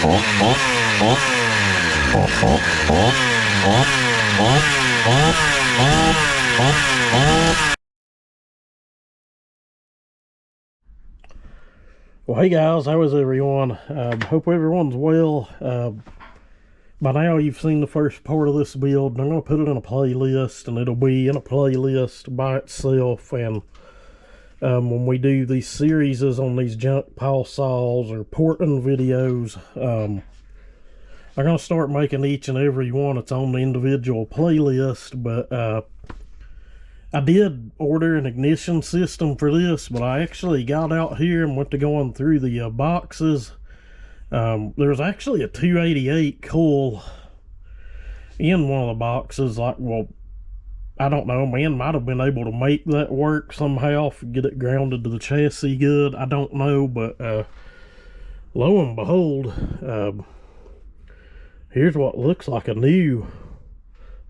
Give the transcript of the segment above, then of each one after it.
Well, hey guys, how is everyone? Hope everyone's well. By now you've seen the first part of this build, and I'm going to put it in a playlist, and it'll be in a playlist by itself. And when we do these series on these junk pile saws or porting videos, I'm going to start making each and every one its own individual playlist. But I did order an ignition system for this, but I actually got out here and went to going through the boxes. There's actually a 288 coil in one of the boxes. Like, well, I don't know, man, might have been able to make that work somehow, get it grounded to the chassis good. I don't know, but lo and behold, here's what looks like a new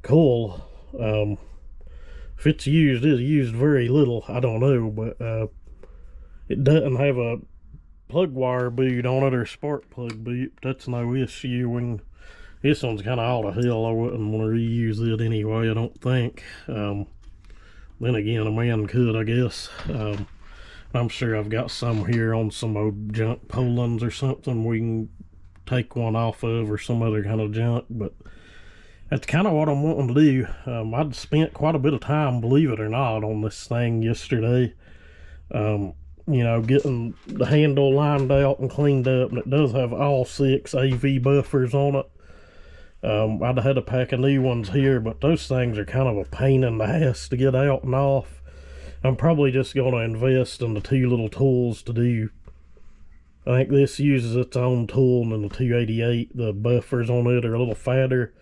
coil. If it's used very little, I don't know, but it doesn't have a plug wire boot on it or spark plug boot. That's no issue. This one's kind of out of hell. I wouldn't want to reuse it anyway, I don't think. Then again, a man could, I guess. I'm sure I've got some here on some old junk Polands or something we can take one off of, or some other kind of junk, but that's kind of what I'm wanting to do. I'd spent quite a bit of time, believe it or not, on this thing yesterday. You know, getting the handle lined out and cleaned up, and it does have all 6 AV buffers on it. I'd have had a pack of new ones here, but those things are kind of a pain in the ass to get out and off. I'm probably just going to invest in the 2 little tools to do. I think this uses its own tool, and then the 288, the buffers on it are a little fatter.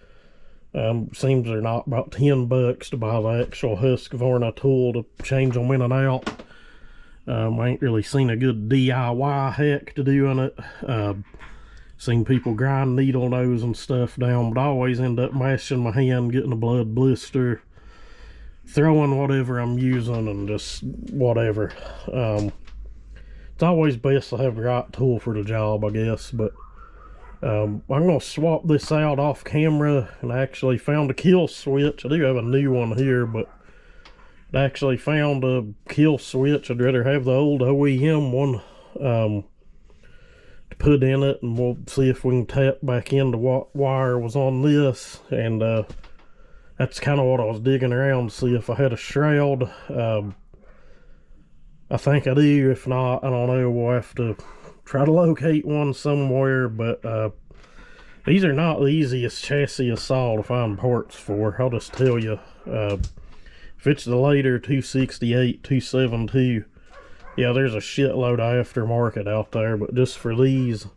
Seems they're not about $10 to buy the actual Husqvarna tool to change them in and out. I ain't really seen a good DIY hack to doing it. Seen people grind needle nose and stuff down, but I always end up mashing my hand, getting a blood blister, throwing whatever I'm using, and just whatever. It's always best to have the right tool for the job, I guess, but I'm going to swap this out off camera, and I actually found a kill switch. I do have a new one here, but I actually found a kill switch. I'd rather have the old OEM one to put in it, and we'll see if we can tap back into what wire was on this. And that's kind of what I was digging around to see if I had a shroud. I think I do. If not, I don't know. We'll have to try to locate one somewhere, but these are not the easiest chassis of saw to find parts for. I'll just tell you, if it's the later 268, 272, yeah, there's a shitload of aftermarket out there, but just for these,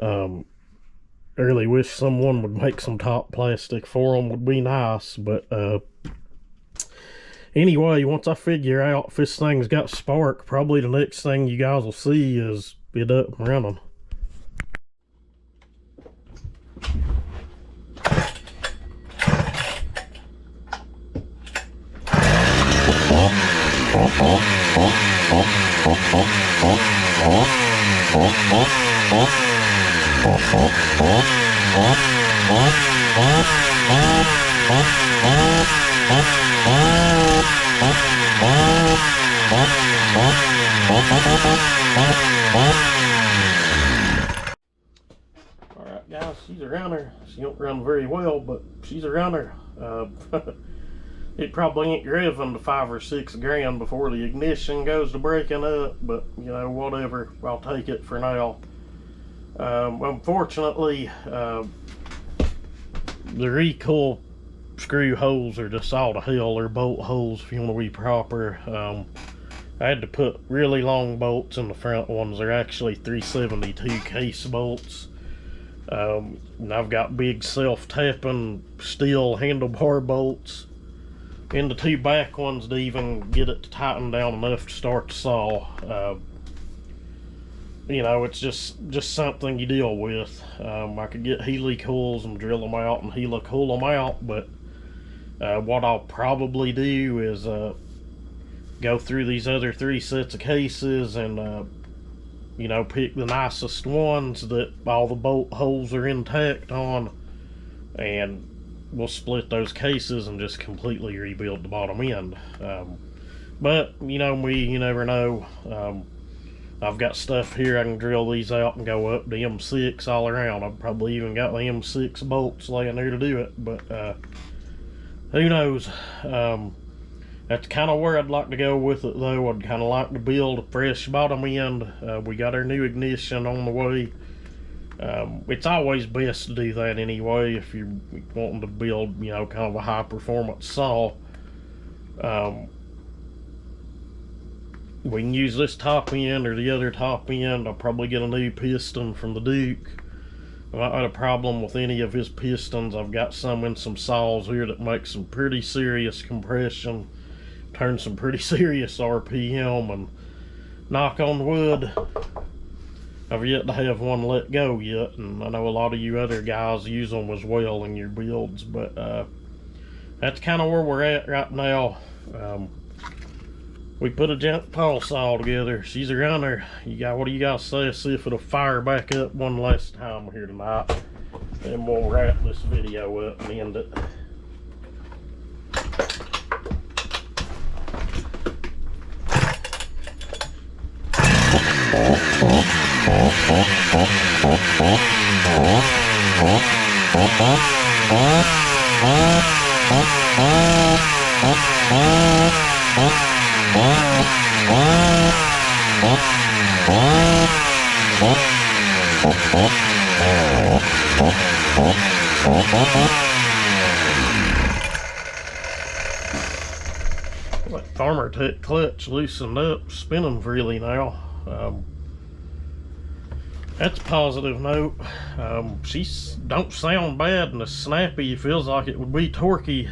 I really wish someone would make some top plastic for them, would be nice. But anyway, once I figure out if this thing's got spark, probably the next thing you guys will see is it up and running. Alright guys, she's a runner. She don't run very well, but she's a runner. It probably ain't driven to 5 or 6 grand before the ignition goes to breaking up, but you know, whatever, I'll take it for now. Unfortunately, the recoil screw holes are just all to hell. They're bolt holes if you want to be proper. I had to put really long bolts in the front ones. They're actually 372 case bolts. And I've got big self-tapping steel handlebar bolts in the 2 back ones to even get it to tighten down enough to start the saw. You know, it's just something you deal with. I could get helicoils and drill them out and helicoil them out, but what I'll probably do is go through these other 3 sets of cases and you know, pick the nicest ones that all the bolt holes are intact on, and we'll split those cases and just completely rebuild the bottom end. But you know me, you never know. I've got stuff here I can drill these out and go up the M6 all around. I've probably even got the M6 bolts laying there to do it, but who knows. That's kind of where I'd like to go with it, though. I'd kind of like to build a fresh bottom end. We got our new ignition on the way. It's always best to do that anyway if you're wanting to build, you know, kind of a high performance saw. We can use this top end or the other top end. I'll probably get a new piston from the Duke. If I had a problem with any of his pistons, I've got some in some saws here that make some pretty serious compression, turn some pretty serious RPM, and knock on wood, I've yet to have one let go yet, and I know a lot of you other guys use them as well in your builds, but that's kind of where we're at right now. We put a giant paw saw together. She's around there. What do you guys say? See if it'll fire back up one last time here tonight. Then we'll wrap this video up and end it. That Farmer Tech clutch loosened up, spinning freely now. That's a positive note. She don't sound bad and it's snappy. It feels like it would be torquey.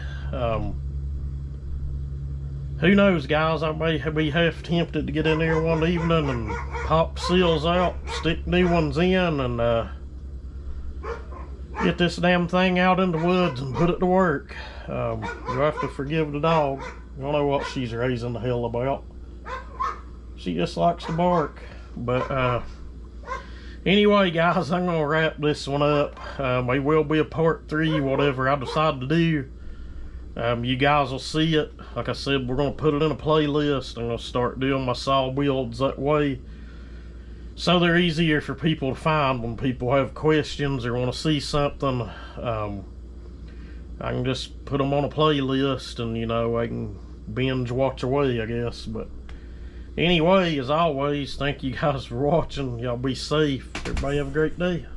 Who knows, guys? I may be half tempted to get in there one evening and pop seals out, stick new ones in, and get this damn thing out in the woods and put it to work. You have to forgive the dog. You don't know what she's raising the hell about. She just likes to bark. But anyway, guys, I'm gonna wrap this one up. It will be a part 3, whatever I decide to do. You guys will see it. Like I said, we're gonna put it in a playlist. I'm gonna start doing my saw builds that way, so they're easier for people to find when people have questions or want to see something. I can just put them on a playlist, and you know, I can binge watch away, I guess. But anyway, as always, thank you guys for watching. Y'all be safe. Everybody have a great day.